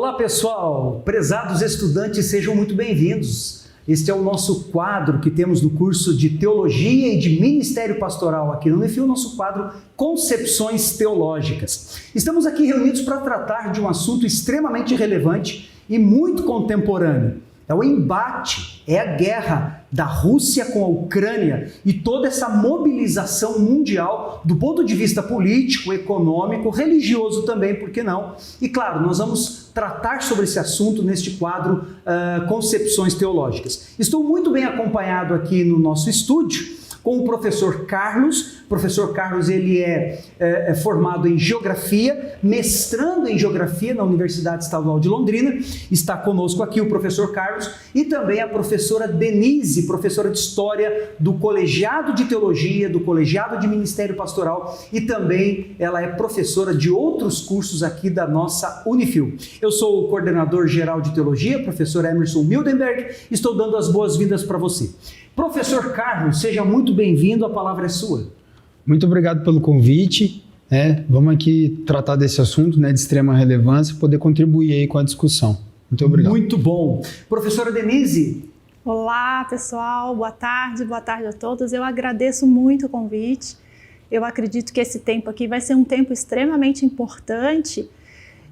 Olá pessoal, prezados estudantes, sejam muito bem-vindos. Este é o nosso quadro que temos no curso de Teologia e de Ministério Pastoral aqui no Unifil, o nosso quadro Concepções Teológicas. Estamos aqui reunidos para tratar de um assunto extremamente relevante e muito contemporâneo. É o embate, é a guerra da Rússia com a Ucrânia e toda essa mobilização mundial do ponto de vista político, econômico, religioso também, por que não? E claro, nós vamos tratar sobre esse assunto neste quadro Concepções Teológicas. Estou muito bem acompanhado aqui no nosso estúdio com o professor Carlos. O professor Carlos ele é formado em Geografia, mestrando em Geografia na Universidade Estadual de Londrina. Está conosco aqui o professor Carlos e também a professora Denise, professora de História do Colegiado de Teologia, do Colegiado de Ministério Pastoral e também ela é professora de outros cursos aqui da nossa Unifil. Eu sou o coordenador geral de Teologia, professor Emerson Mildenberg, estou dando as boas-vindas para você. Professor Carlos, seja muito bem-vindo, a palavra é sua. Muito obrigado pelo convite. Vamos aqui tratar desse assunto de extrema relevância e poder contribuir aí com a discussão. Muito obrigado. Muito bom. Professora Denise. Olá, pessoal. Boa tarde a todos. Eu agradeço muito o convite. Eu acredito que esse tempo aqui vai ser um tempo extremamente importante.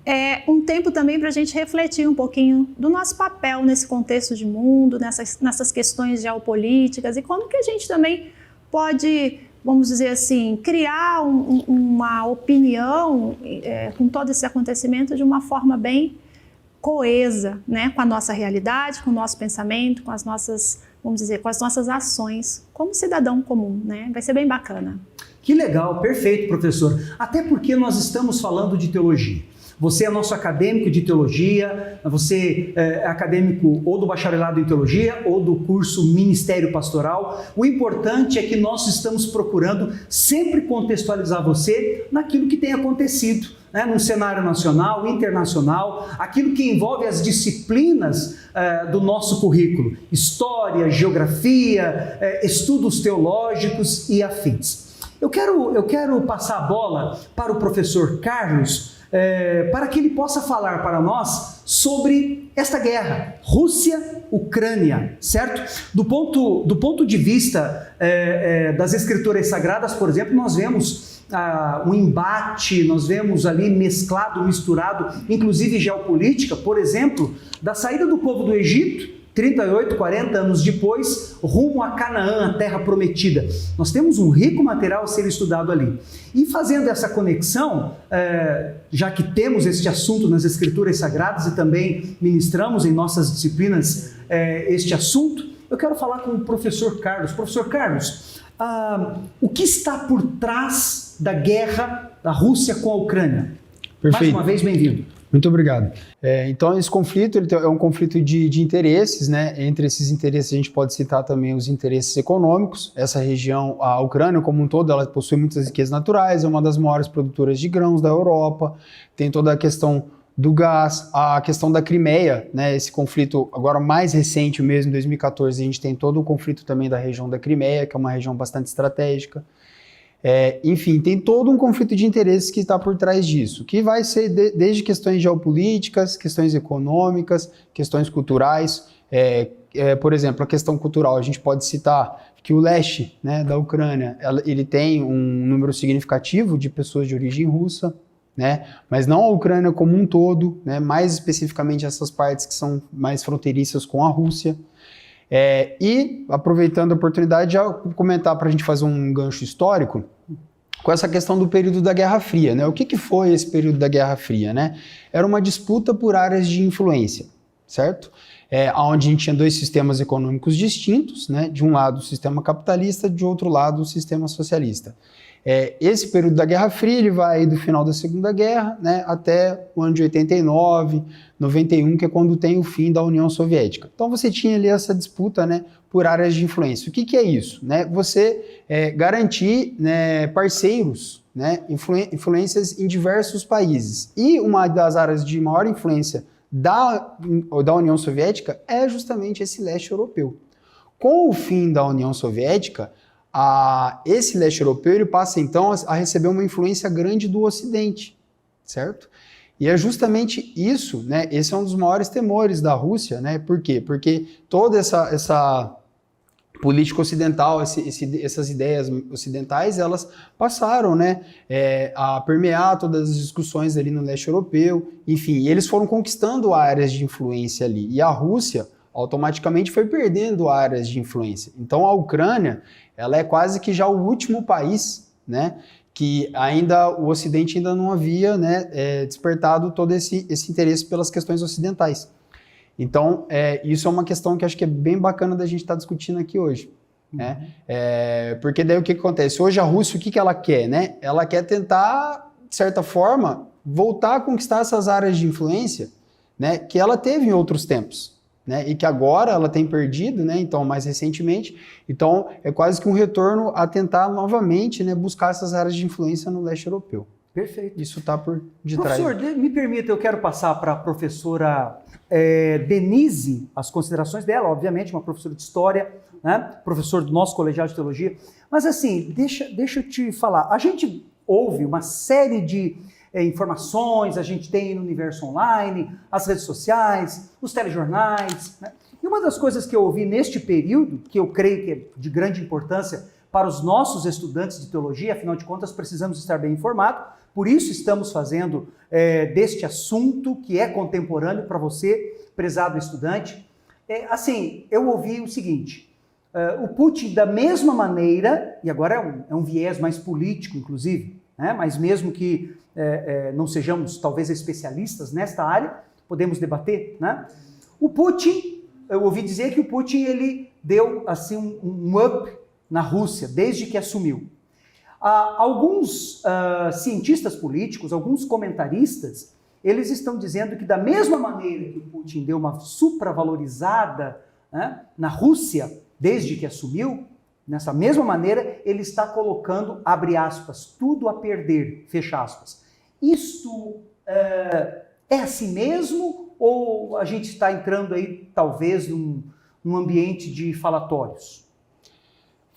É um tempo também para a gente refletir um pouquinho do nosso papel nesse contexto de mundo, nessas questões geopolíticas e como que a gente também pode, vamos dizer assim, criar uma opinião com todo esse acontecimento de uma forma bem coesa, né, com a nossa realidade, com o nosso pensamento, com as nossas, vamos dizer, com as nossas ações como cidadão comum, né? Vai ser bem bacana. Que legal, perfeito, professor. Até porque nós estamos falando de teologia. Você é nosso acadêmico de teologia, você é acadêmico ou do bacharelado em teologia ou do curso Ministério Pastoral. O importante é que nós estamos procurando sempre contextualizar você naquilo que tem acontecido, né, no cenário nacional, internacional, aquilo que envolve as disciplinas do nosso currículo, história, geografia, estudos teológicos e afins. Eu quero passar a bola para o professor Carlos, para que ele possa falar para nós sobre esta guerra, Rússia-Ucrânia, certo? Do ponto de vista das Escrituras Sagradas, por exemplo, nós vemos um embate, nós vemos ali mesclado, misturado, inclusive geopolítica, por exemplo, da saída do povo do Egito, 38, 40 anos depois, rumo a Canaã, a terra prometida. Nós temos um rico material a ser estudado ali. E fazendo essa conexão, já que temos este assunto nas Escrituras Sagradas e também ministramos em nossas disciplinas este assunto, eu quero falar com o professor Carlos. Professor Carlos, o que está por trás da guerra da Rússia com a Ucrânia? Perfeito. Mais uma vez, bem-vindo. Muito obrigado. Então, esse conflito é um conflito de interesses, né? Entre esses interesses, a gente pode citar também os interesses econômicos. Essa região, a Ucrânia como um todo, ela possui muitas riquezas naturais, é uma das maiores produtoras de grãos da Europa, tem toda a questão do gás, a questão da Crimeia, né? Esse conflito agora mais recente mesmo, em 2014, a gente tem todo o conflito também da região da Crimeia, que é uma região bastante estratégica. Enfim, tem todo um conflito de interesses que está por trás disso, que vai ser desde questões geopolíticas, questões econômicas, questões culturais. Por exemplo, a questão cultural, a gente pode citar que o leste, né, da Ucrânia, ele tem um número significativo de pessoas de origem russa, né, mas não a Ucrânia como um todo, né, mais especificamente essas partes que são mais fronteiriças com a Rússia. E, aproveitando a oportunidade, já comentar para a gente fazer um gancho histórico com essa questão do período da Guerra Fria, né? O que foi esse período da Guerra Fria, né? Era uma disputa por áreas de influência, certo? Onde a gente tinha dois sistemas econômicos distintos, né? De um lado o sistema capitalista, de outro lado o sistema socialista. Esse período da Guerra Fria ele vai do final da Segunda Guerra, né, até o ano de 89, 91, que é quando tem o fim da União Soviética. Então você tinha ali essa disputa, né, por áreas de influência. O que é isso? Né? Você garantir, né, parceiros, né, influências em diversos países. E uma das áreas de maior influência da União Soviética é justamente esse leste europeu. Com o fim da União Soviética, esse leste europeu ele passa então a receber uma influência grande do Ocidente, certo? E é justamente isso, né? Esse é um dos maiores temores da Rússia, né? Por quê? Porque toda essa política ocidental, essas ideias ocidentais, elas passaram, né, a permear todas as discussões ali no leste europeu, enfim, eles foram conquistando áreas de influência ali, e a Rússia automaticamente foi perdendo áreas de influência. Então a Ucrânia, ela é quase que já o último país, né, que o Ocidente ainda não havia, né, despertado todo esse interesse pelas questões ocidentais. Então, isso é uma questão que acho que é bem bacana da gente estar discutindo aqui hoje. Né? Porque daí o que acontece? Hoje a Rússia, o que ela quer? Né? Ela quer tentar, de certa forma, voltar a conquistar essas áreas de influência, né, que ela teve em outros tempos. Né, e que agora ela tem perdido, né, então, mais recentemente. Então, é quase que um retorno a tentar novamente, né, buscar essas áreas de influência no leste europeu. Perfeito. Isso está por detrás. Professor, me permita, eu quero passar para a professora Denise as considerações dela, obviamente, uma professora de História, né, professor do nosso colegial de Teologia. Mas assim, deixa eu te falar, a gente ouve uma série de informações, a gente tem no universo online, as redes sociais, os telejornais, né? E uma das coisas que eu ouvi neste período, que eu creio que é de grande importância para os nossos estudantes de teologia, afinal de contas precisamos estar bem informados, por isso estamos fazendo deste assunto que é contemporâneo para você, prezado estudante. Assim, eu ouvi o seguinte, o Putin da mesma maneira, e agora é um viés mais político inclusive, né? Mas mesmo que não sejamos talvez especialistas nesta área, podemos debater, né? O Putin, eu ouvi dizer que o Putin ele deu assim um up na Rússia desde que assumiu. Alguns cientistas políticos, alguns comentaristas, eles estão dizendo que da mesma maneira que o Putin deu uma supravalorizada, né, na Rússia desde que assumiu, nessa mesma maneira ele está colocando, abre aspas, tudo a perder, fecha aspas. Isto é assim mesmo ou a gente está entrando aí talvez num ambiente de falatórios?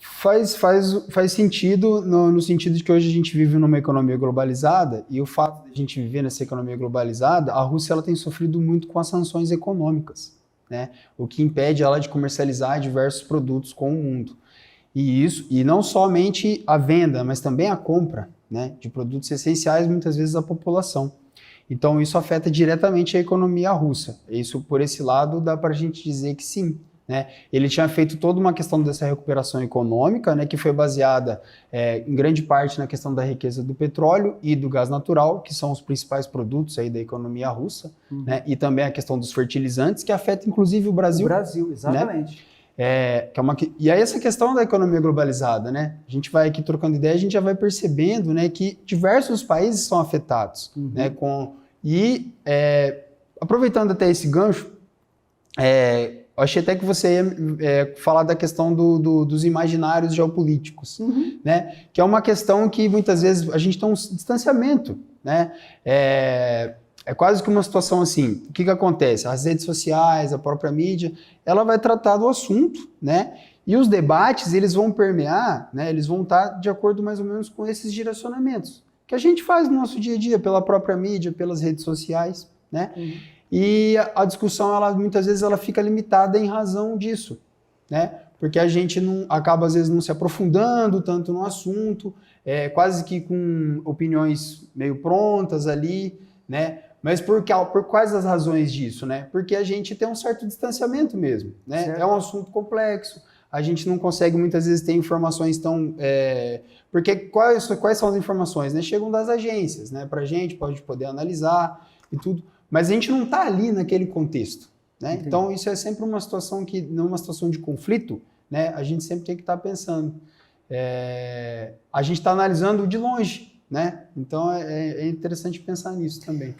Faz sentido no sentido de que hoje a gente vive numa economia globalizada e o fato de a gente viver nessa economia globalizada, a Rússia ela tem sofrido muito com as sanções econômicas, né? O que impede ela de comercializar diversos produtos com o mundo. E não somente a venda, mas também a compra, né, de produtos essenciais, muitas vezes à população. Então isso afeta diretamente a economia russa. Isso, por esse lado, dá para a gente dizer que sim. Né? Ele tinha feito toda uma questão dessa recuperação econômica, né, que foi baseada em grande parte na questão da riqueza do petróleo e do gás natural, que são os principais produtos aí da economia russa, né, e também a questão dos fertilizantes, que afeta inclusive o Brasil. O Brasil, exatamente. Né? E aí essa questão da economia globalizada, né? A gente vai aqui trocando ideia, a gente já vai percebendo, né, que diversos países são afetados, né, aproveitando até esse gancho, eu achei até que você ia falar da questão dos imaginários geopolíticos, né? Que é uma questão que muitas vezes a gente tem um distanciamento, né? É quase que uma situação assim, o que acontece? As redes sociais, a própria mídia, ela vai tratar do assunto, né? E os debates, eles vão permear, né? Eles vão estar de acordo mais ou menos com esses direcionamentos que a gente faz no nosso dia a dia, pela própria mídia, pelas redes sociais, né? E a discussão, muitas vezes, ela fica limitada em razão disso, né? Porque a gente acaba, às vezes, não se aprofundando tanto no assunto, quase que com opiniões meio prontas ali, né? Mas por quais as razões disso, né? Porque a gente tem um certo distanciamento mesmo, né? Certo. É um assunto complexo, a gente não consegue muitas vezes ter informações tão... Porque quais são as informações, né? Chegam das agências, né? Pra gente, pode poder analisar e tudo, mas a gente não está ali naquele contexto, né? Então isso é sempre uma situação que, numa situação de conflito, né? A gente sempre tem que estar pensando. A gente está analisando de longe, né? Então é interessante pensar nisso também.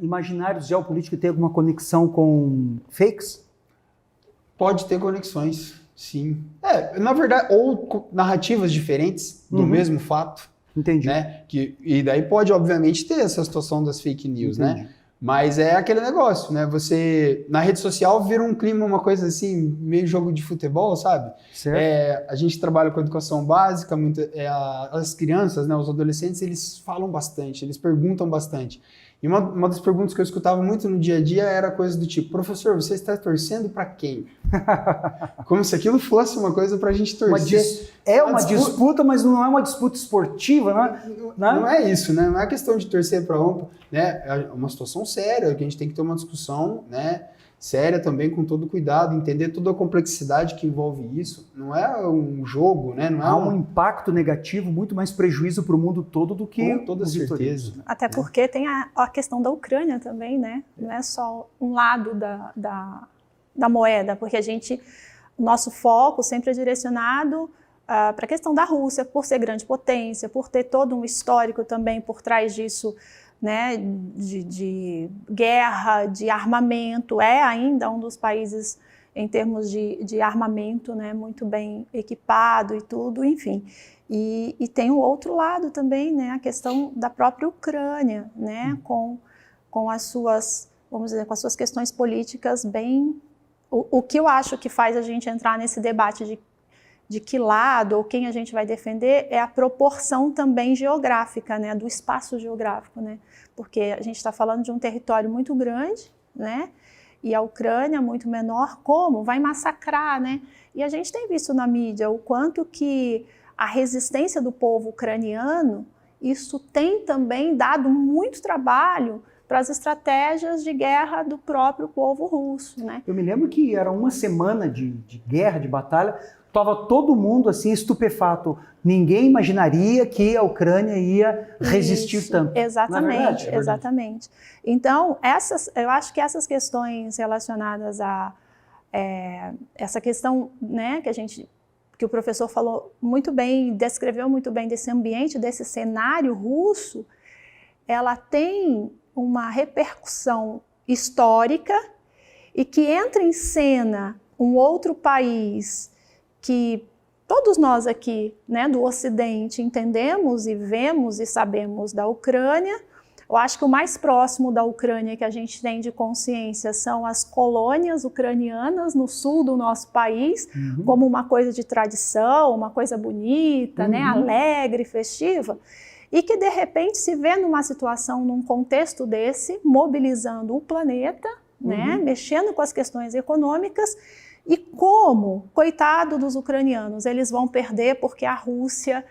Imaginários geopolíticos tem alguma conexão com fakes? Pode ter conexões, sim. Na verdade, ou narrativas diferentes do mesmo fato. Entendi. Né? E daí pode, obviamente, ter essa situação das fake news, né? Mas é aquele negócio, né? Você, na rede social, vira um clima, uma coisa assim, meio jogo de futebol, sabe? Certo. A gente trabalha com educação básica, as crianças, né, os adolescentes, eles falam bastante, eles perguntam bastante. E uma das perguntas que eu escutava muito no dia a dia era coisa do tipo, professor, você está torcendo para quem? Como se aquilo fosse uma coisa para a gente torcer. Uma disputa, mas não é uma disputa esportiva, Não é isso, né? Não é questão de torcer para um, né? É uma situação séria, que a gente tem que ter uma discussão, né? Séria também, com todo cuidado, entender toda a complexidade que envolve isso. Não é um jogo, né? Não é há um impacto negativo, muito mais prejuízo para o mundo todo do que com toda certeza. Até porque tem a questão da Ucrânia também, né? Não é só um lado da moeda, porque o nosso foco sempre é direcionado para a questão da Rússia, por ser grande potência, por ter todo um histórico também por trás disso, né, de guerra, de armamento, é ainda um dos países em termos de armamento, né, muito bem equipado e tudo, enfim. E tem o outro lado também, né, a questão da própria Ucrânia, né, com as suas, vamos dizer, com as suas questões políticas bem... O que eu acho que faz a gente entrar nesse debate de que lado ou quem a gente vai defender é a proporção também geográfica, né, do espaço geográfico, né, porque a gente está falando de um território muito grande, né, e a Ucrânia muito menor, como? Vai massacrar, né, e a gente tem visto na mídia o quanto que a resistência do povo ucraniano, isso tem também dado muito trabalho para as estratégias de guerra do próprio povo russo, né. Eu me lembro que era uma semana de guerra, de batalha, estava todo mundo assim estupefato. Ninguém imaginaria que a Ucrânia ia resistir tanto. Exatamente, exatamente. Então, eu acho que essas questões relacionadas a essa questão, né, que o professor falou muito bem, descreveu muito bem desse ambiente, desse cenário russo, ela tem uma repercussão histórica e que entra em cena um outro país que todos nós aqui, né, do Ocidente entendemos e vemos e sabemos da Ucrânia. Eu acho que o mais próximo da Ucrânia que a gente tem de consciência são as colônias ucranianas no sul do nosso país, como uma coisa de tradição, uma coisa bonita, né, alegre, festiva, e que de repente se vê numa situação, num contexto desse, mobilizando o planeta, né, mexendo com as questões econômicas. E como, coitado dos ucranianos, eles vão perder porque a Rússia...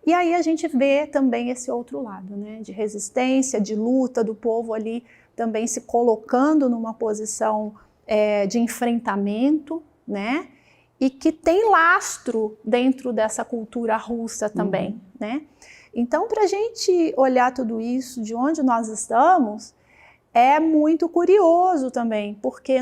E aí a gente vê também esse outro lado, né, de resistência, de luta do povo ali também se colocando numa posição de enfrentamento, né, e que tem lastro dentro dessa cultura russa também, né. Então, para a gente olhar tudo isso, de onde nós estamos, é muito curioso também, porque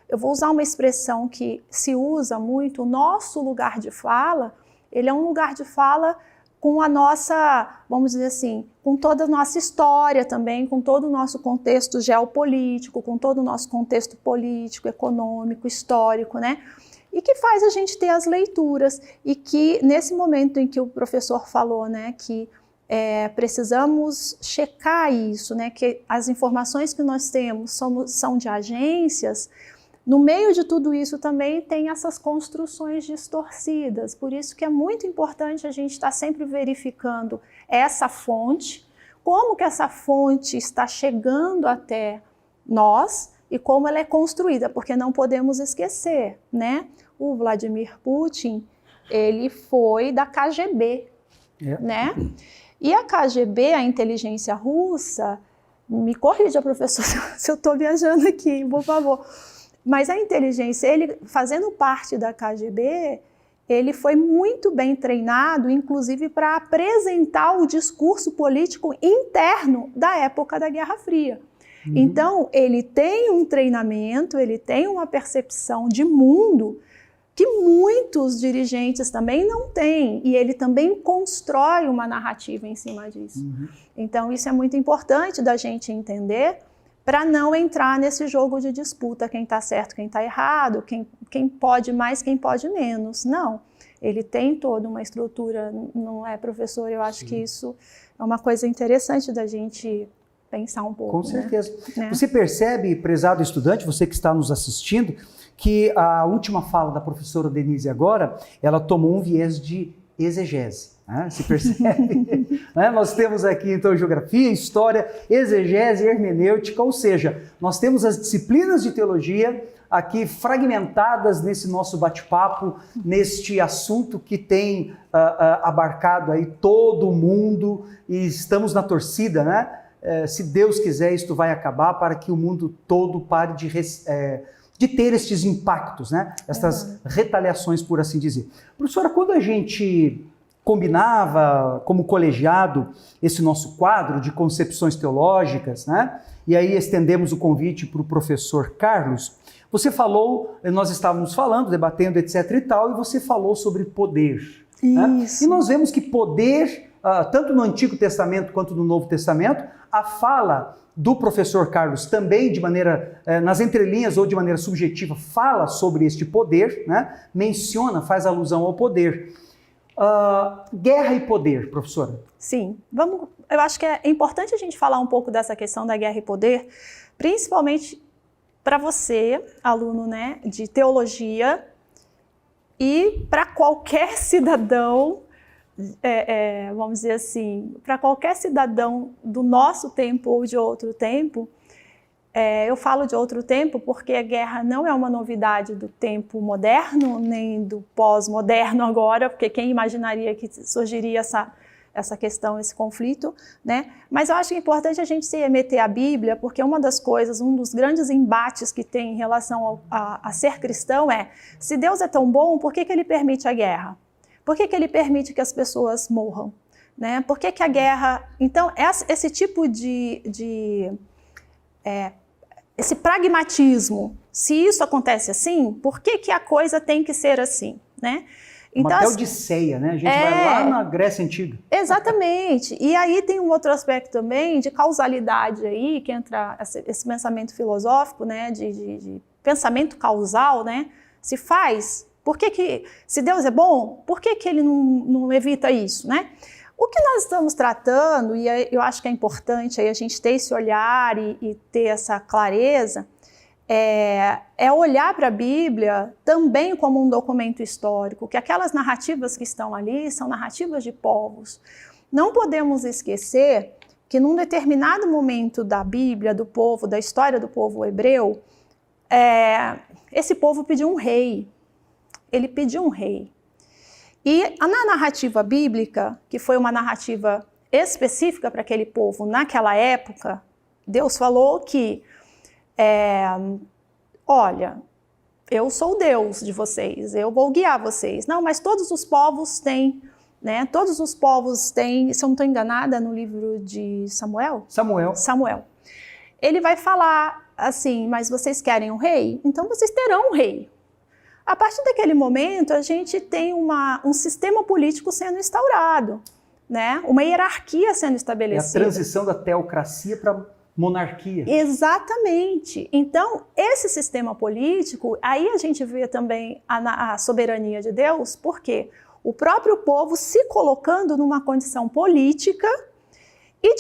eu vou usar uma expressão que se usa muito, o nosso lugar de fala, ele é um lugar de fala com a nossa, vamos dizer assim, com toda a nossa história também, com todo o nosso contexto geopolítico, com todo o nosso contexto político, econômico, histórico, né? E que faz a gente ter as leituras, e que nesse momento em que o professor falou, né, que precisamos checar isso, né, que as informações que nós temos são de agências, no meio de tudo isso também tem essas construções distorcidas, por isso que é muito importante a gente estar sempre verificando essa fonte, como que essa fonte está chegando até nós e como ela é construída, porque não podemos esquecer, né, o Vladimir Putin, ele foi da KGB, né? E a KGB, a inteligência russa, me corrija, professor, se eu estou viajando aqui, por favor, mas a inteligência, ele fazendo parte da KGB, ele foi muito bem treinado, inclusive para apresentar o discurso político interno da época da Guerra Fria. Então, ele tem um treinamento, ele tem uma percepção de mundo que muitos dirigentes também não têm, e ele também constrói uma narrativa em cima disso. Então, isso é muito importante da gente entender, para não entrar nesse jogo de disputa, quem está certo, quem está errado, quem pode mais, quem pode menos. Não, ele tem toda uma estrutura, não é, professor? Eu acho que isso é uma coisa interessante da gente pensar um pouco. Com certeza. Né? Você percebe, prezado estudante, você que está nos assistindo, que a última fala da professora Denise agora, ela tomou um viés de exegese. Né? Se percebe? né? Nós temos aqui, então, geografia, história, exegese e hermenêutica, ou seja, nós temos as disciplinas de teologia aqui fragmentadas nesse nosso bate-papo, neste assunto que tem abarcado aí todo o mundo e estamos na torcida, né? Se Deus quiser, isto vai acabar para que o mundo todo pare de ter estes impactos, né? Estas retaliações, por assim dizer. Professora, quando a gente combinava como colegiado esse nosso quadro de concepções teológicas, né? E aí estendemos o convite para o professor Carlos. Você falou, nós estávamos falando, debatendo, etc e tal, e você falou sobre poder. Né? E nós vemos que poder, tanto no Antigo Testamento quanto no Novo Testamento, a fala do professor Carlos também, de maneira, nas entrelinhas ou de maneira subjetiva, fala sobre este poder, né? Menciona, faz alusão ao poder. Guerra e poder, professora. Sim, eu acho que é importante a gente falar um pouco dessa questão da guerra e poder, principalmente para você, aluno, né, de teologia, e para qualquer cidadão, vamos dizer assim, para qualquer cidadão do nosso tempo ou de outro tempo. Eu falo de outro tempo porque a guerra não é uma novidade do tempo moderno, nem do pós-moderno agora, porque quem imaginaria que surgiria essa questão, esse conflito, né? Mas eu acho importante a gente se remeter à Bíblia, porque uma das coisas, um dos grandes embates que tem em relação a ser cristão é: se Deus é tão bom, por que Ele permite a guerra? Por que Ele permite que as pessoas morram? Né? Por que a guerra... Então, esse tipo esse pragmatismo, se isso acontece assim, por que a coisa tem que ser assim? Né? Então, uma odisseia, né? A gente vai lá na Grécia Antiga. Exatamente. E aí tem um outro aspecto também de causalidade aí, que entra esse pensamento filosófico, né? De pensamento causal, né? Se faz, se Deus é bom, por que Ele não evita isso, né? O que nós estamos tratando, e eu acho que é importante aí a gente ter esse olhar e ter essa clareza, é olhar para a Bíblia também como um documento histórico, que aquelas narrativas que estão ali são narrativas de povos. Não podemos esquecer que num determinado momento da Bíblia, do povo, da história do povo hebreu, esse povo pediu um rei. Ele pediu um rei. E na narrativa bíblica, que foi uma narrativa específica para aquele povo naquela época, Deus falou que olha, eu sou o Deus de vocês, eu vou guiar vocês. Não, mas todos os povos têm, né? Todos os povos têm, se eu não estou enganada, no livro de Samuel. Ele vai falar assim: mas vocês querem um rei? Então vocês terão um rei. A partir daquele momento, a gente tem um sistema político sendo instaurado, né? Uma hierarquia sendo estabelecida. É a transição da teocracia para monarquia. Exatamente. Então, esse sistema político, aí a gente vê também a soberania de Deus, porque o próprio povo se colocando numa condição política e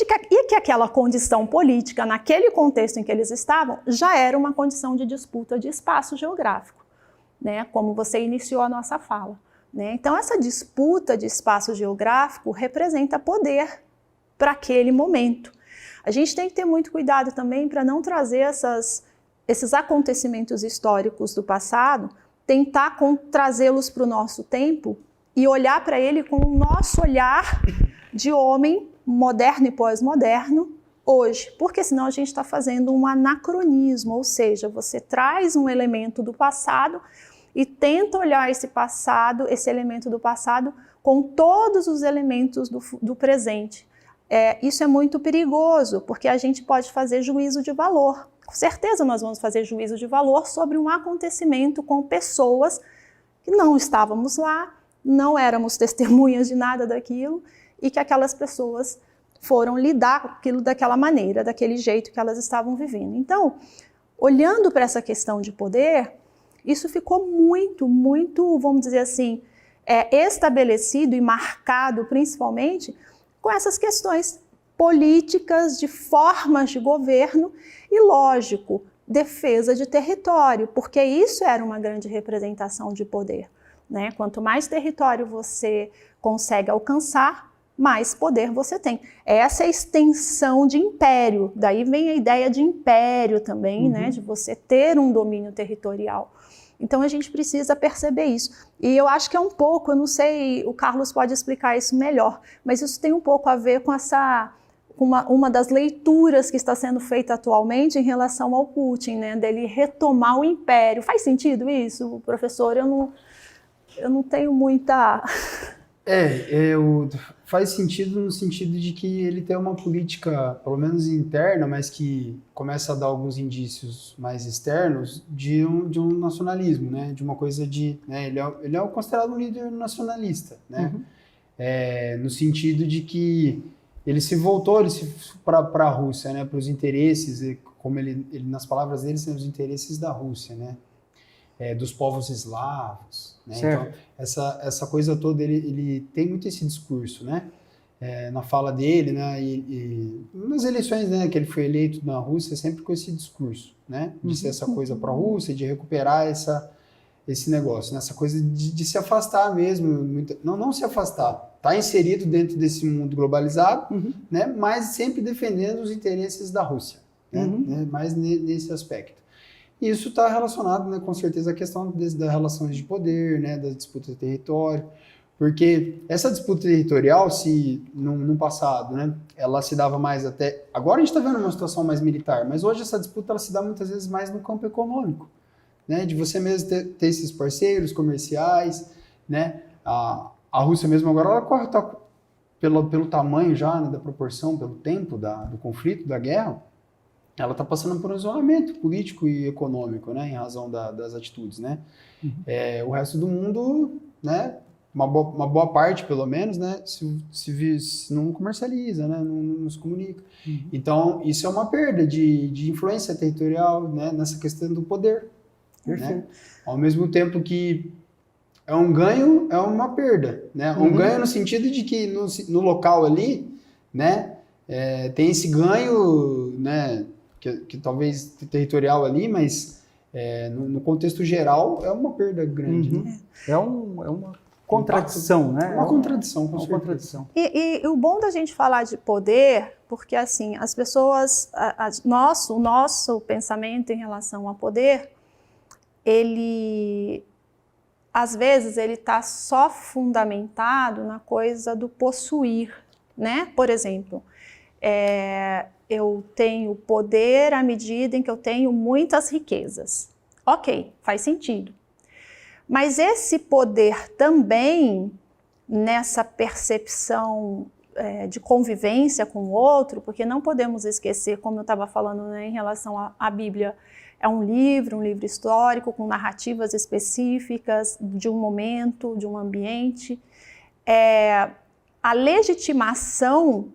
que aquela condição política, naquele contexto em que eles estavam, já era uma condição de disputa de espaço geográfico, né? Como você iniciou a nossa fala, né? Então, essa disputa de espaço geográfico representa poder para aquele momento. A gente tem que ter muito cuidado também para não trazer esses acontecimentos históricos do passado, tentar trazê-los para o nosso tempo e olhar para ele com o nosso olhar de homem moderno e pós-moderno hoje, porque senão a gente está fazendo um anacronismo, ou seja, você traz um elemento do passado e tenta olhar esse elemento do passado com todos os elementos do presente. Isso é muito perigoso, porque a gente pode fazer juízo de valor. Com certeza nós vamos fazer juízo de valor sobre um acontecimento com pessoas que não estávamos lá, não éramos testemunhas de nada daquilo, e que aquelas pessoas foram lidar com aquilo daquela maneira, daquele jeito que elas estavam vivendo. Então, olhando para essa questão de poder, isso ficou muito, muito, vamos dizer assim, estabelecido e marcado principalmente com essas questões políticas, de formas de governo e, lógico, defesa de território, porque isso era uma grande representação de poder, né? Quanto mais território você consegue alcançar, mais poder você tem. Essa é a extensão de império. Daí vem a ideia de império também, né? De você ter um domínio territorial. Então a gente precisa perceber isso. E eu acho que é um pouco, eu não sei, o Carlos pode explicar isso melhor, mas isso tem um pouco a ver com uma das leituras que está sendo feita atualmente em relação ao Putin, né? Dele retomar o império. Faz sentido isso, professor? Eu não tenho muita... Faz sentido no sentido de que ele tem uma política, pelo menos interna, mas que começa a dar alguns indícios mais externos de um nacionalismo, né? De uma coisa de... Né? Ele é considerado um líder nacionalista, né? No sentido de que ele se voltou para a Rússia, né? Para os interesses, como ele, nas palavras dele, são os interesses da Rússia, né? Dos povos eslavos, né? Então, essa coisa toda, ele tem muito esse discurso, né? Na fala dele, né? E nas eleições, né, que ele foi eleito na Rússia, sempre com esse discurso, né? De ser essa coisa pró-Rússia, de recuperar esse negócio, né? Essa coisa de se afastar mesmo, não se afastar, tá inserido dentro desse mundo globalizado, né? Mas sempre defendendo os interesses da Rússia, né? Mais nesse aspecto. E isso está relacionado, né, com certeza, à questão das relações de poder, né, das disputas de território, porque essa disputa territorial, se no passado, né, ela se dava mais até... Agora a gente está vendo uma situação mais militar, mas hoje essa disputa ela se dá muitas vezes mais no campo econômico, né, de você mesmo ter esses parceiros comerciais, né, a Rússia mesmo agora, ela corre pelo tamanho já, né, da proporção, pelo tempo do conflito, da guerra, ela está passando por um isolamento político e econômico, né, em razão das atitudes, né. O resto do mundo, né, uma boa parte, pelo menos, né, se não comercializa, né, não se comunica. Então, isso é uma perda de influência territorial, né, nessa questão do poder. Né? Ao mesmo tempo que é um ganho, é uma perda. Né? Um ganho no sentido de que no local ali, né, tem esse ganho, né, que talvez territorial ali, mas no contexto geral é uma perda grande. Né? É uma contradição, né? Uma contradição, com certeza. Contradição. E o bom da gente falar de poder, porque assim, as pessoas, o nosso pensamento em relação a poder, ele, às vezes, ele está só fundamentado na coisa do possuir, né? Por exemplo, eu tenho poder à medida em que eu tenho muitas riquezas. Ok, faz sentido. Mas esse poder também, nessa percepção de convivência com o outro, porque não podemos esquecer, como eu estava falando, né, em relação à Bíblia, é um livro histórico com narrativas específicas de um momento, de um ambiente. A legitimação,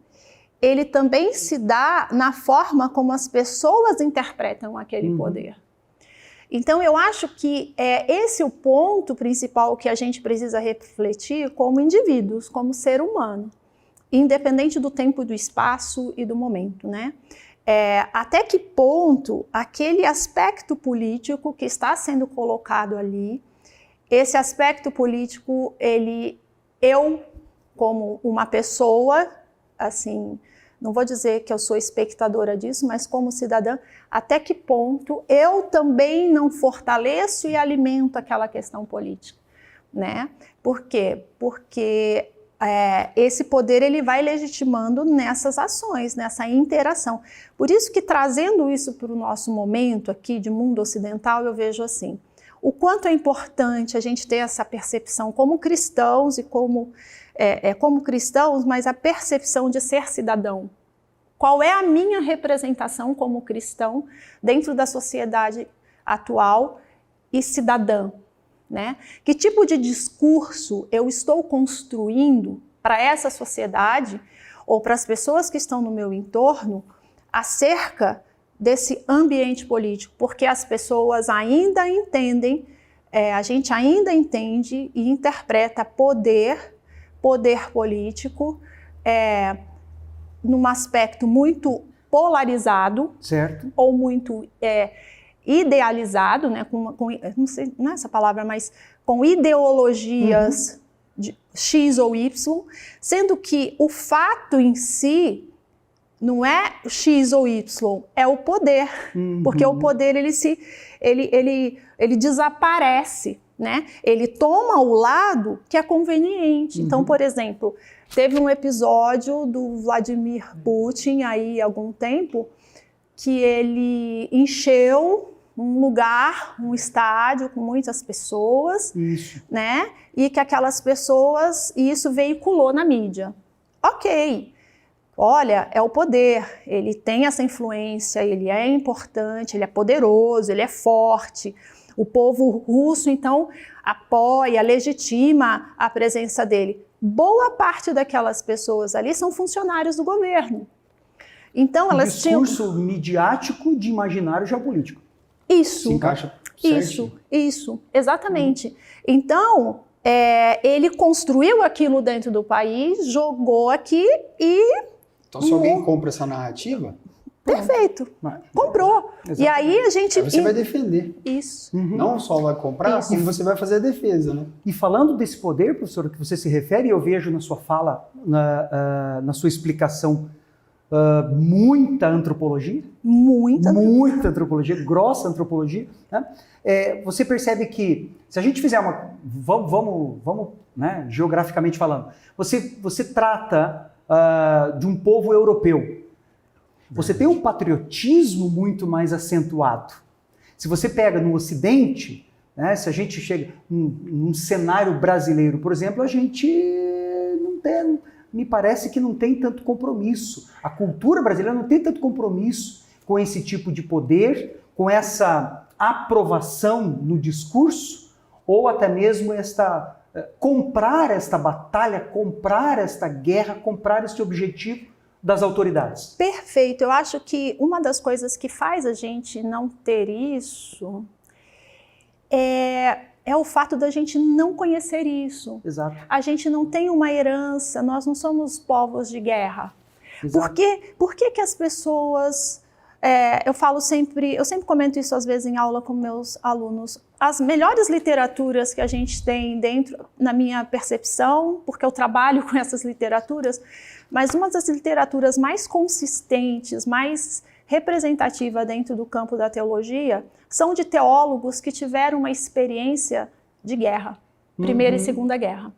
ele também se dá na forma como as pessoas interpretam aquele poder. Então, eu acho que esse é o ponto principal que a gente precisa refletir como indivíduos, como ser humano, independente do tempo, do espaço e do momento, né? Até que ponto aquele aspecto político que está sendo colocado ali, esse aspecto político, eu, como uma pessoa, assim, não vou dizer que eu sou espectadora disso, mas como cidadã, até que ponto eu também não fortaleço e alimento aquela questão política, né? Por quê? Porque esse poder ele vai legitimando nessas ações, nessa interação. Por isso que, trazendo isso para o nosso momento aqui de mundo ocidental, eu vejo assim, o quanto é importante a gente ter essa percepção como cristãos e como cristãos, mas a percepção de ser cidadão. Qual é a minha representação como cristão dentro da sociedade atual e cidadã? Né? Que tipo de discurso eu estou construindo para essa sociedade ou para as pessoas que estão no meu entorno acerca desse ambiente político? Porque as pessoas ainda entendem, a gente ainda entende e interpreta poder político num aspecto muito polarizado, certo, ou muito idealizado, né, não sei, não é essa palavra, mas com ideologias de X ou Y, sendo que o fato em si não é X ou Y, é o poder, porque o poder ele desaparece, né? Ele toma o lado que é conveniente. Então, por exemplo, teve um episódio do Vladimir Putin aí há algum tempo que ele encheu um lugar, um estádio com muitas pessoas, né? E que aquelas pessoas, e isso veiculou na mídia. Ok, olha, é o poder, ele tem essa influência, ele é importante, ele é poderoso, ele é forte. O povo russo, então, apoia, legitima a presença dele. Boa parte daquelas pessoas ali são funcionários do governo. Então, elas tinham... discurso midiático de imaginário geopolítico. Isso. Se encaixa Isso, exatamente. Então, ele construiu aquilo dentro do país, jogou aqui e... Então, se alguém compra essa narrativa... Perfeito. Comprou. Exatamente. E aí a gente... Aí você vai defender. Isso. Não só vai comprar, como você vai fazer a defesa, né? E falando desse poder, professor, que você se refere, eu vejo na sua fala, na sua explicação, muita antropologia. Muita antropologia, grossa antropologia. Né? Você percebe que, se a gente fizer uma... Vamos né, geograficamente falando, você trata de um povo europeu. Você tem um patriotismo muito mais acentuado. Se você pega no Ocidente, né, se a gente chega num cenário brasileiro, por exemplo, a gente não tem, me parece que não tem tanto compromisso. A cultura brasileira não tem tanto compromisso com esse tipo de poder, com essa aprovação no discurso, ou até mesmo comprar esta batalha, comprar esta guerra, comprar este objetivo das autoridades. Perfeito. Eu acho que uma das coisas que faz a gente não ter isso é o fato da gente não conhecer isso. Exato. A gente não tem uma herança, nós não somos povos de guerra. Exato. Por que as pessoas... eu sempre comento isso às vezes em aula com meus alunos. As melhores literaturas que a gente tem dentro, na minha percepção, porque eu trabalho com essas literaturas, mas uma das literaturas mais consistentes, mais representativa dentro do campo da teologia, são de teólogos que tiveram uma experiência de guerra, Primeira e Segunda Guerra.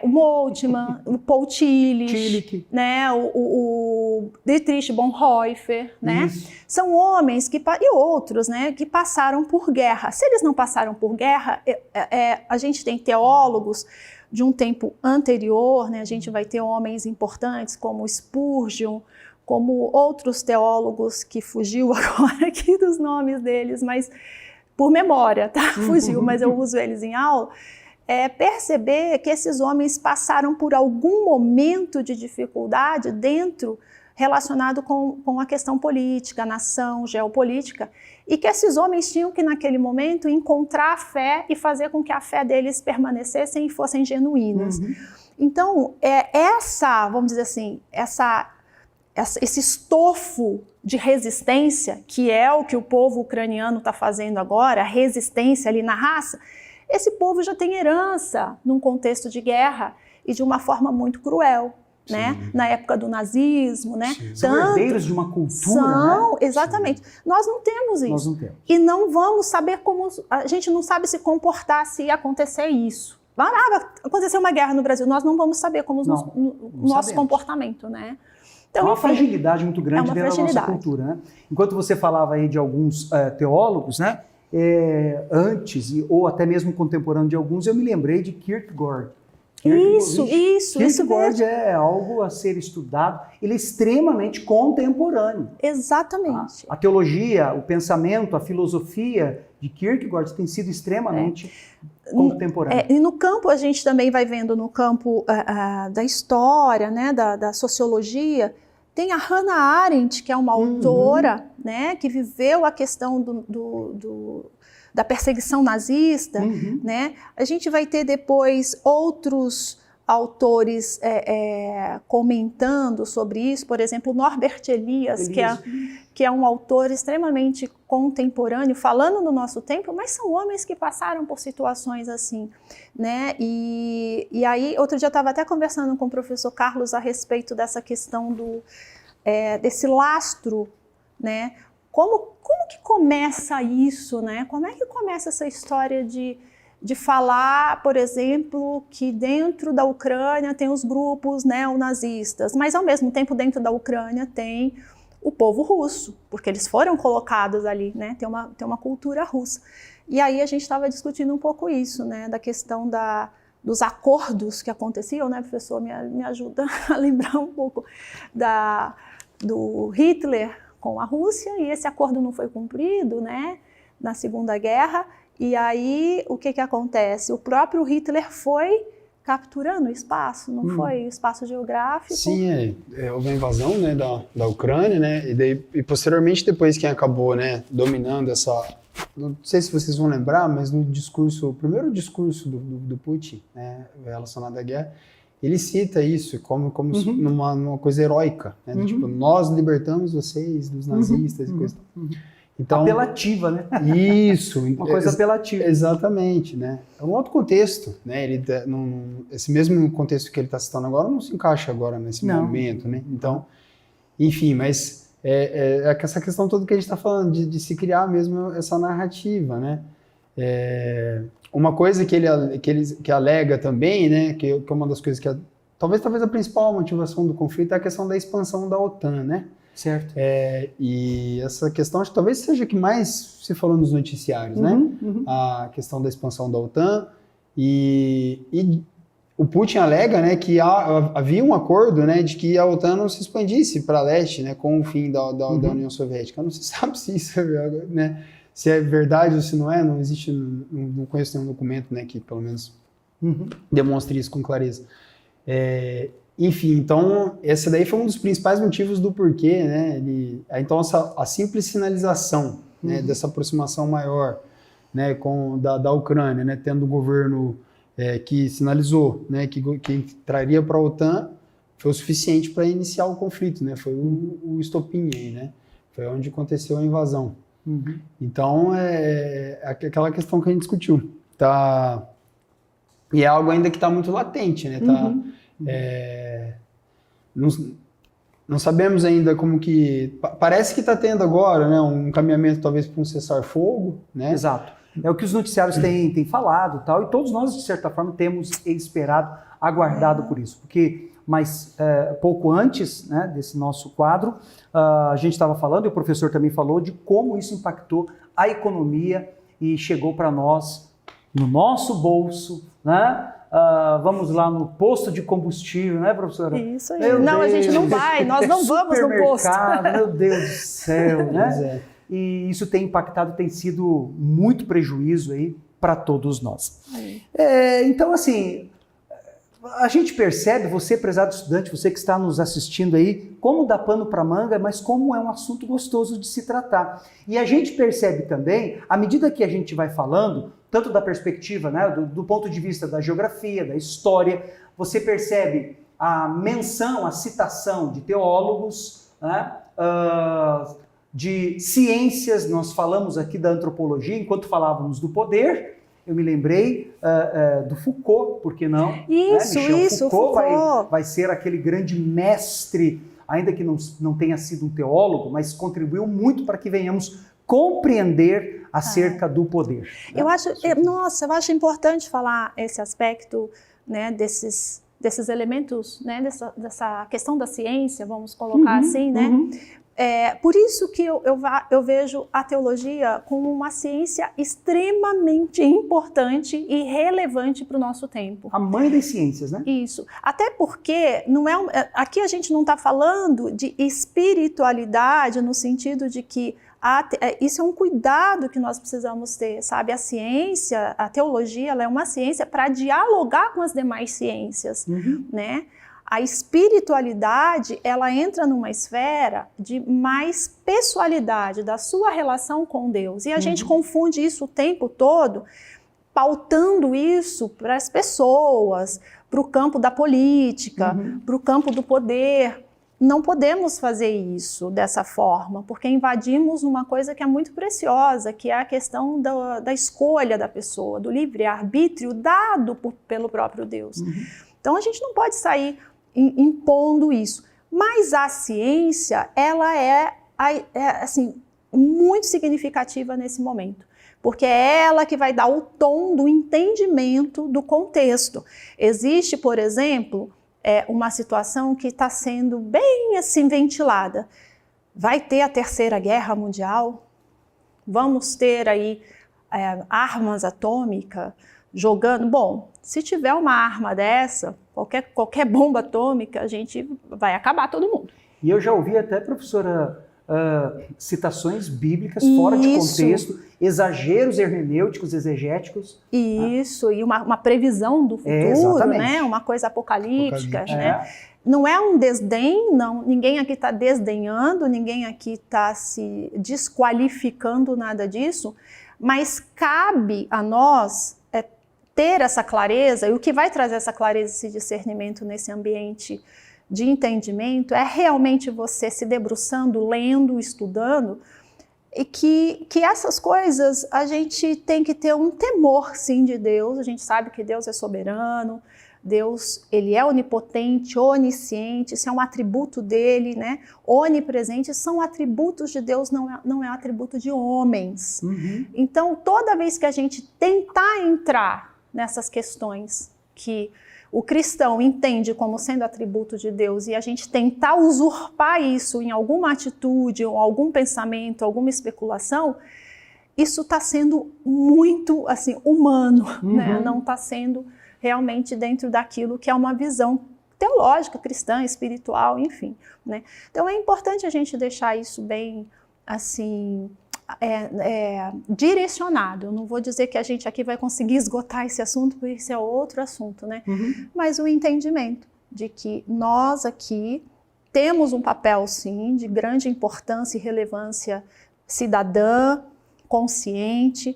O Moltmann, o Paul Tillich, né, o Dietrich Bonhoeffer, né? São homens e outros, né, que passaram por guerra. Se eles não passaram por guerra, a gente tem teólogos de um tempo anterior, né, a gente vai ter homens importantes como Spurgeon, como outros teólogos que fugiu agora aqui dos nomes deles, mas por memória, tá? Fugiu, mas eu uso eles em aula. Perceber que esses homens passaram por algum momento de dificuldade relacionado com a questão política, nação, geopolítica, e que esses homens tinham que, naquele momento, encontrar a fé e fazer com que a fé deles permanecessem e fossem genuínas. Então, vamos dizer assim, esse estofo de resistência, que é o que o povo ucraniano está fazendo agora, a resistência ali na raça, esse povo já tem herança num contexto de guerra e de uma forma muito cruel, né? Na época do nazismo, né? São herdeiros de uma cultura, né? Exatamente. Nós não temos isso. Nós não temos. E não vamos saber como... A gente não sabe se comportar se acontecer isso. Aconteceu uma guerra no Brasil, nós não vamos saber como o nosso comportamento, né? Então, uma fragilidade muito grande dentro da nossa cultura, né? Enquanto você falava aí de alguns teólogos, né? Antes, ou até mesmo contemporâneo de alguns, eu me lembrei de Kierkegaard. Isso Kierkegaard é algo a ser estudado, ele é extremamente contemporâneo. Exatamente. A teologia, o pensamento, a filosofia de Kierkegaard tem sido extremamente contemporânea. E no campo, a gente também vai vendo no campo da história, né, da sociologia, tem a Hannah Arendt, que é uma autora, né, que viveu a questão da perseguição nazista, né? A gente vai ter depois outros autores comentando sobre isso, por exemplo, Norbert Elias, que é um autor extremamente contemporâneo, falando no nosso tempo, mas são homens que passaram por situações assim, né? E aí, outro dia eu estava até conversando com o professor Carlos a respeito dessa questão desse lastro, né? Como que começa isso, né? Como é que começa essa história de falar, por exemplo, que dentro da Ucrânia tem os grupos neonazistas, mas ao mesmo tempo dentro da Ucrânia tem o povo russo, porque eles foram colocados ali, né? Tem uma cultura russa. E aí a gente estava discutindo um pouco isso, né? Da questão dos acordos que aconteciam, né, professor? Me ajuda a lembrar um pouco do Hitler com a Rússia, e esse acordo não foi cumprido, né? Na Segunda Guerra. E aí, o que acontece? O próprio Hitler foi capturando o espaço, não foi? O espaço geográfico. Sim, houve a invasão, né, da Ucrânia, né, e posteriormente, depois quem acabou, né, dominando essa... Não sei se vocês vão lembrar, mas no primeiro discurso do Putin, né, relacionado à guerra, ele cita isso como numa coisa heróica, né, tipo, nós libertamos vocês dos nazistas e coisa. Então, apelativa, né? Isso. Uma coisa apelativa. Exatamente, né? É um outro contexto, né? Esse mesmo contexto que ele está citando agora não se encaixa agora nesse momento, né? Então, enfim, mas essa questão toda que a gente está falando, de se criar mesmo essa narrativa, né? Uma coisa que alega também, né? Que é uma das coisas que talvez a principal motivação do conflito é a questão da expansão da OTAN, né? Certo. E essa questão acho que talvez seja a que mais se falou nos noticiários, né? A questão da expansão da OTAN e o Putin alega, né, que havia um acordo, né, de que a OTAN não se expandisse para leste, né, com o fim da União Soviética. Não se sabe se isso né, se é verdade ou se não é, não existe, não conheço nenhum documento, né, que pelo menos demonstre isso com clareza. Enfim, então, esse daí foi um dos principais motivos do porquê, né, então a simples sinalização, né, dessa aproximação maior, né, da Ucrânia, né, tendo o governo que sinalizou, né, que traria para a OTAN, foi o suficiente para iniciar o conflito, né, foi o estopim aí, né, foi onde aconteceu a invasão. Então, é aquela questão que a gente discutiu, tá, e é algo ainda que está muito latente, né, tá... Não sabemos ainda como que... Parece que está tendo agora, né, um encaminhamento talvez para um cessar-fogo, né? Exato. É o que os noticiários têm falado tal, e todos nós, de certa forma, temos esperado, aguardado por isso. Porque, pouco antes, né, desse nosso quadro, a gente estava falando, e o professor também falou, de como isso impactou a economia e chegou para nós, no nosso bolso, né? Vamos lá no posto de combustível, né, professora? Isso aí. A gente não vai, nós não vamos no posto. Meu Deus do céu, né? E isso tem impactado, tem sido muito prejuízo aí para todos nós. Então, assim, a gente percebe, você, prezado estudante, você que está nos assistindo aí, como dá pano para manga, mas como é um assunto gostoso de se tratar. E a gente percebe também, à medida que a gente vai falando, tanto da perspectiva, né, do ponto de vista da geografia, da história, você percebe a menção, a citação de teólogos, né, de ciências. Nós falamos aqui da antropologia, enquanto falávamos do poder, eu me lembrei do Foucault, por que não? Isso, Foucault vai ser aquele grande mestre, ainda que não tenha sido um teólogo, mas contribuiu muito para que venhamos compreender acerca do poder. Né? Eu acho importante falar esse aspecto, né, desses elementos, né, dessa questão da ciência, vamos colocar assim, né? Por isso que eu vejo a teologia como uma ciência extremamente importante e relevante para o nosso tempo. A mãe das ciências, né? Isso. Até porque aqui a gente não está falando de espiritualidade no sentido de que isso é um cuidado que nós precisamos ter, sabe? A ciência, a teologia, ela é uma ciência para dialogar com as demais ciências, né? A espiritualidade, ela entra numa esfera de mais pessoalidade, da sua relação com Deus. E a gente confunde isso o tempo todo, pautando isso para as pessoas, para o campo da política, para o campo do poder. Não podemos fazer isso dessa forma, porque invadimos uma coisa que é muito preciosa, que é a questão da escolha da pessoa, do livre-arbítrio dado pelo próprio Deus. Então a gente não pode sair impondo isso. Mas a ciência, ela é assim, muito significativa nesse momento, porque é ela que vai dar o tom do entendimento do contexto. Existe, por exemplo, uma situação que está sendo bem assim ventilada. Vai ter a Terceira Guerra Mundial? Vamos ter aí armas atômicas jogando? Bom, se tiver uma arma dessa, qualquer bomba atômica, a gente vai acabar todo mundo. E eu já ouvi até, professora, citações bíblicas fora de contexto, exageros hermenêuticos, exegéticos. Isso, e uma previsão do futuro, né? Uma coisa apocalíptica, né? Não é um desdém, não, ninguém aqui está desdenhando, ninguém aqui está se desqualificando, nada disso, mas cabe a nós ter essa clareza, e o que vai trazer essa clareza, esse discernimento nesse ambiente de entendimento é realmente você se debruçando, lendo, estudando, e que essas coisas a gente tem que ter um temor, sim, de Deus. A gente sabe que Deus é soberano, Deus, ele é onipotente, onisciente, isso é um atributo dele, né? Onipresente são atributos de Deus, não é atributo de homens. Então, toda vez que a gente tentar entrar nessas questões que o cristão entende como sendo atributo de Deus e a gente tentar usurpar isso em alguma atitude ou algum pensamento, alguma especulação, isso está sendo muito assim, humano, né? Não está sendo realmente dentro daquilo que é uma visão teológica, cristã, espiritual, enfim, né? Então é importante a gente deixar isso bem assim direcionado. Eu não vou dizer que a gente aqui vai conseguir esgotar esse assunto, porque isso é outro assunto, né? Mas o entendimento de que nós aqui temos um papel, sim, de grande importância e relevância cidadã, consciente,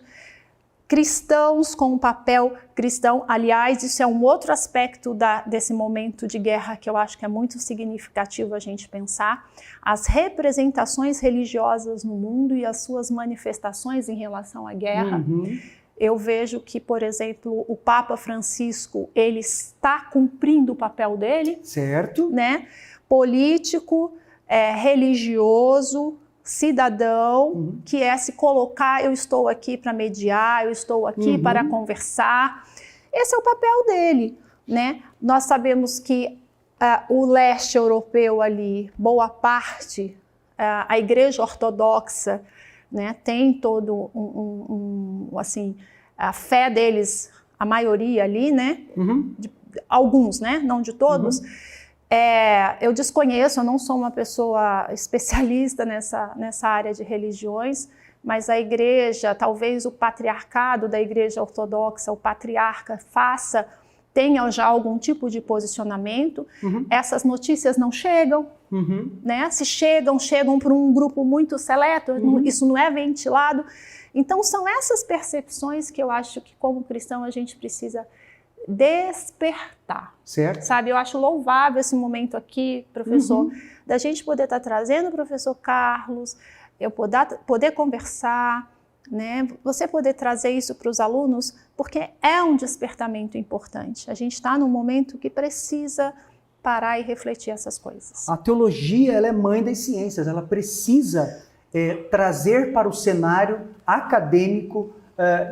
cristãos com um papel cristão. Aliás, isso é um outro aspecto desse momento de guerra que eu acho que é muito significativo a gente pensar. As representações religiosas no mundo e as suas manifestações em relação à guerra. Eu vejo que, por exemplo, o Papa Francisco, ele está cumprindo o papel dele. Certo. Né? Político, religioso, cidadão, que é se colocar, eu estou aqui para mediar, eu estou aqui para conversar. Esse é o papel dele, né? Nós sabemos que o leste europeu ali, boa parte, a igreja ortodoxa, né, tem todo assim, a fé deles, a maioria ali, né? Alguns, né? Não de todos. Eu desconheço, eu não sou uma pessoa especialista nessa área de religiões, mas a igreja, talvez o patriarcado da igreja ortodoxa, o patriarca tenha já algum tipo de posicionamento. Essas notícias não chegam, né? Se chegam para um grupo muito seleto, isso não é ventilado. Então são essas percepções que eu acho que como cristão a gente precisa despertar, certo? Sabe, eu acho louvável esse momento aqui, professor, da gente poder estar trazendo o professor Carlos, eu poder conversar, né? Você poder trazer isso para os alunos, porque é um despertamento importante. A gente está num momento que precisa parar e refletir essas coisas. A teologia, ela é mãe das ciências, ela precisa trazer para o cenário acadêmico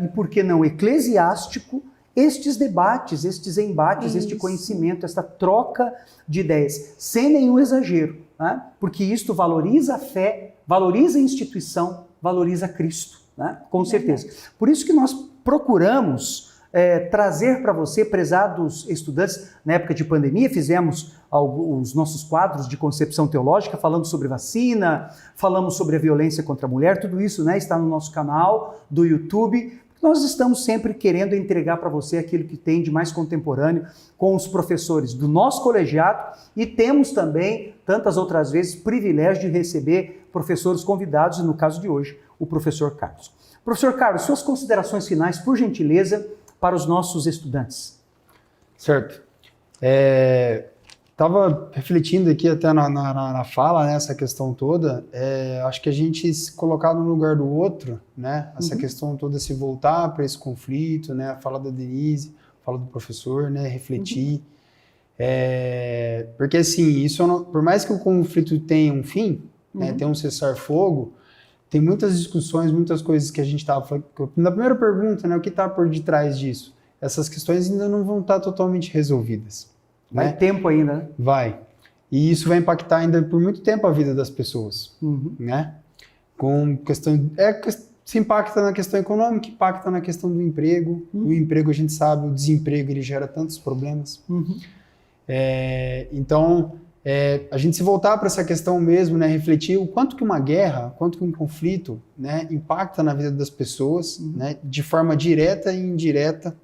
e, por que não, eclesiástico, estes debates, estes embates, este conhecimento, esta troca de ideias, sem nenhum exagero, né? Porque isto valoriza a fé, valoriza a instituição, valoriza Cristo, né? Com certeza. Por isso que nós procuramos trazer para você, prezados estudantes, na época de pandemia, fizemos os nossos quadros de concepção teológica, falando sobre vacina, falamos sobre a violência contra a mulher, tudo isso, né, está no nosso canal do YouTube. Nós estamos sempre querendo entregar para você aquilo que tem de mais contemporâneo com os professores do nosso colegiado e temos também, tantas outras vezes, privilégio de receber professores convidados, e no caso de hoje, o professor Carlos. Professor Carlos, suas considerações finais, por gentileza, para os nossos estudantes. Certo. Estava refletindo aqui até na fala, né, essa questão toda, acho que a gente se colocar no lugar do outro, né, essa questão toda, se voltar para esse conflito, né, a fala da Denise, a fala do professor, né, refletir, porque assim, por mais que o conflito tenha um fim, né, tenha um cessar-fogo, tem muitas discussões, muitas coisas que a gente estava falando. Na primeira pergunta, né, o que está por detrás disso? Essas questões ainda não vão estar totalmente resolvidas. Vai tempo ainda, né? Vai. E isso vai impactar ainda por muito tempo a vida das pessoas, né? Com questão... se impacta na questão econômica, impacta na questão do emprego. O emprego, a gente sabe, o desemprego, ele gera tantos problemas. Então, a gente se voltar para essa questão mesmo, né? Refletir o quanto que uma guerra, quanto que um conflito, né, impacta na vida das pessoas, né? De forma direta e indireta,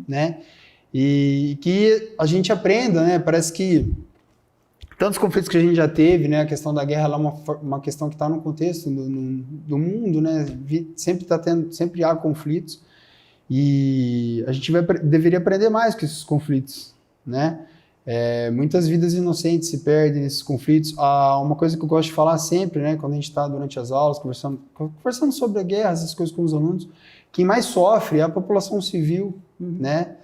né? E que a gente aprenda, né? Parece que tantos conflitos que a gente já teve, né? A questão da guerra é uma questão que está no contexto do mundo, né? Sempre há conflitos e a gente deveria aprender mais com esses conflitos, né? Muitas vidas inocentes se perdem nesses conflitos. Uma coisa que eu gosto de falar sempre, né? Quando a gente está durante as aulas conversando sobre a guerra, essas coisas com os alunos, quem mais sofre é a população civil, né?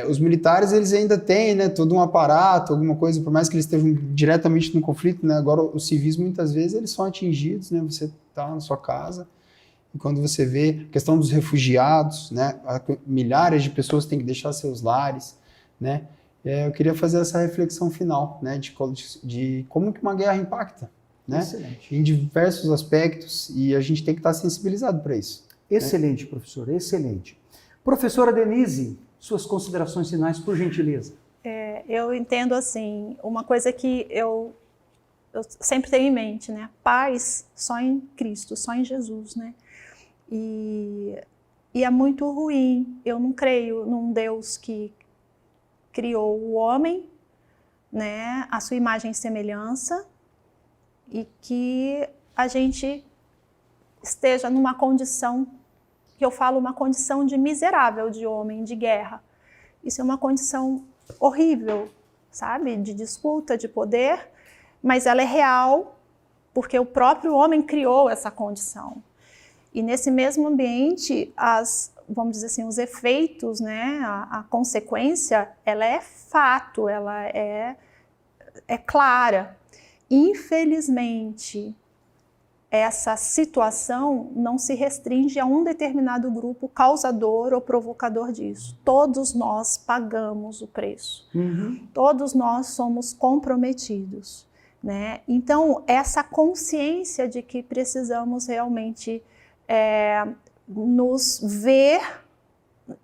Os militares, eles ainda têm, né, todo um aparato, alguma coisa, por mais que eles estejam diretamente no conflito, né, agora os civis, muitas vezes, eles são atingidos, né, você está na sua casa, e quando você vê a questão dos refugiados, né, milhares de pessoas têm que deixar seus lares, né, eu queria fazer essa reflexão final, né, de como que uma guerra impacta, né, em diversos aspectos, e a gente tem que estar sensibilizado para isso. Excelente, né? Professor, excelente. Professora Denise, suas considerações finais, por gentileza. Eu entendo assim, uma coisa que eu sempre tenho em mente, né? Paz só em Cristo, só em Jesus, né? E é muito ruim. Eu não creio num Deus que criou o homem, né? A sua imagem e semelhança, e que a gente esteja numa condição, que eu falo uma condição de miserável de homem, de guerra. Isso é uma condição horrível, sabe? De disputa, de poder, mas ela é real porque o próprio homem criou essa condição. E nesse mesmo ambiente, vamos dizer assim, os efeitos, né? A consequência, ela é fato, ela é clara. Infelizmente, essa situação não se restringe a um determinado grupo causador ou provocador disso. Todos nós pagamos o preço. Todos nós somos comprometidos, né? Então, essa consciência de que precisamos realmente nos ver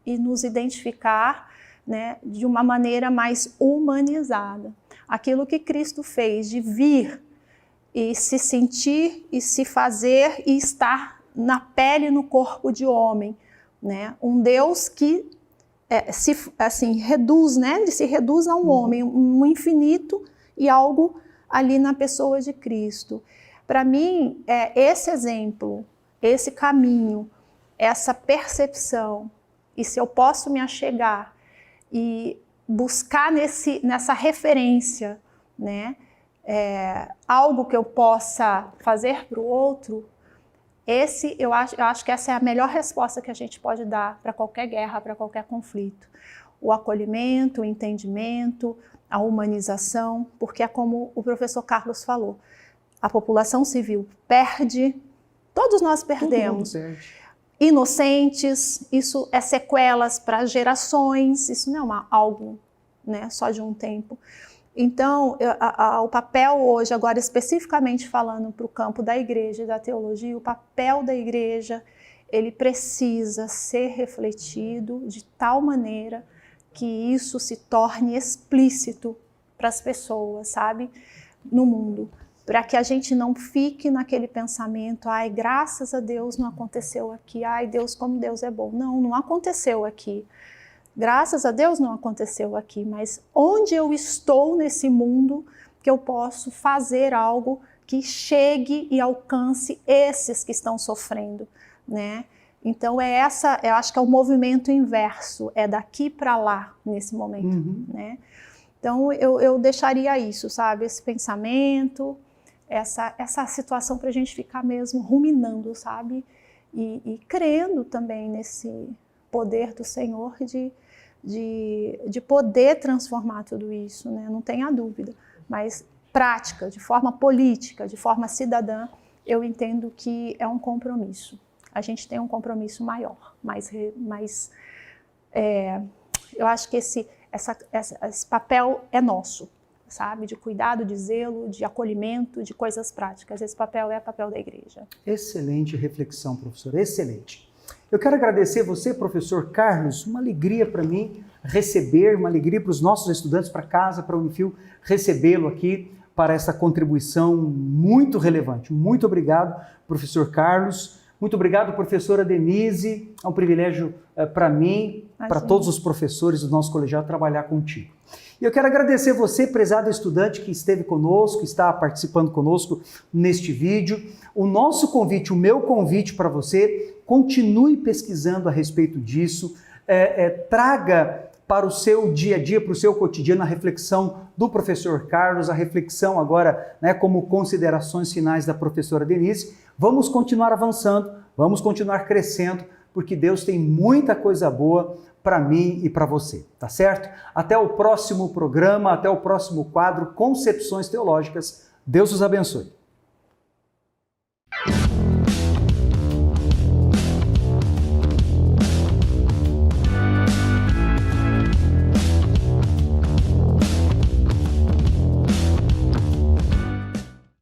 e nos identificar, né, de uma maneira mais humanizada. Aquilo que Cristo fez de vir e se sentir, e se fazer, e estar na pele, no corpo de homem, né? Um Deus que reduz, né? Ele se reduz a um homem, um infinito e algo ali na pessoa de Cristo. Para mim, esse exemplo, esse caminho, essa percepção, e se eu posso me achegar e buscar nessa referência, né? Algo que eu possa fazer para o outro, eu acho que essa é a melhor resposta que a gente pode dar para qualquer guerra, para qualquer conflito. O acolhimento, o entendimento, a humanização, porque é como o professor Carlos falou, a população civil perde, todos nós perdemos. Inocentes, isso é sequelas para gerações, isso não é algo, né, só de um tempo. Então, o papel hoje, agora especificamente falando para o campo da igreja e da teologia, o papel da igreja, ele precisa ser refletido de tal maneira que isso se torne explícito para as pessoas, sabe, no mundo. Para que a gente não fique naquele pensamento, ai, graças a Deus não aconteceu aqui, ai, Deus, como Deus é bom. Não, não aconteceu aqui. Graças a Deus não aconteceu aqui, mas onde eu estou nesse mundo que eu posso fazer algo que chegue e alcance esses que estão sofrendo, né? Então eu acho que é o movimento inverso, é daqui para lá nesse momento, né? Então, eu deixaria isso, sabe? Esse pensamento, essa situação para a gente ficar mesmo ruminando, sabe? E crendo também nesse poder do Senhor de poder transformar tudo isso, né? Não tenha dúvida. Mas prática, de forma política, de forma cidadã, eu entendo que é um compromisso. A gente tem um compromisso maior, eu acho que esse papel é nosso, sabe? De cuidado, de zelo, de acolhimento, de coisas práticas. Esse papel é o papel da igreja. Excelente reflexão, professor, excelente. Eu quero agradecer você, professor Carlos, uma alegria para mim receber, uma alegria para os nossos estudantes, para casa, para a Unifil, recebê-lo aqui para essa contribuição muito relevante. Muito obrigado, professor Carlos. Muito obrigado, professora Denise. É um privilégio para mim, para todos os professores do nosso colegiado, trabalhar contigo. E eu quero agradecer você, prezado estudante, que esteve conosco, está participando conosco neste vídeo. O nosso convite, o meu convite para você, continue pesquisando a respeito disso, traga para o seu dia a dia, para o seu cotidiano, a reflexão do professor Carlos, a reflexão agora, né, como considerações finais da professora Denise. Vamos continuar avançando, vamos continuar crescendo, porque Deus tem muita coisa boa para mim e para você, tá certo? Até o próximo programa, até o próximo quadro, Concepções Teológicas. Deus os abençoe.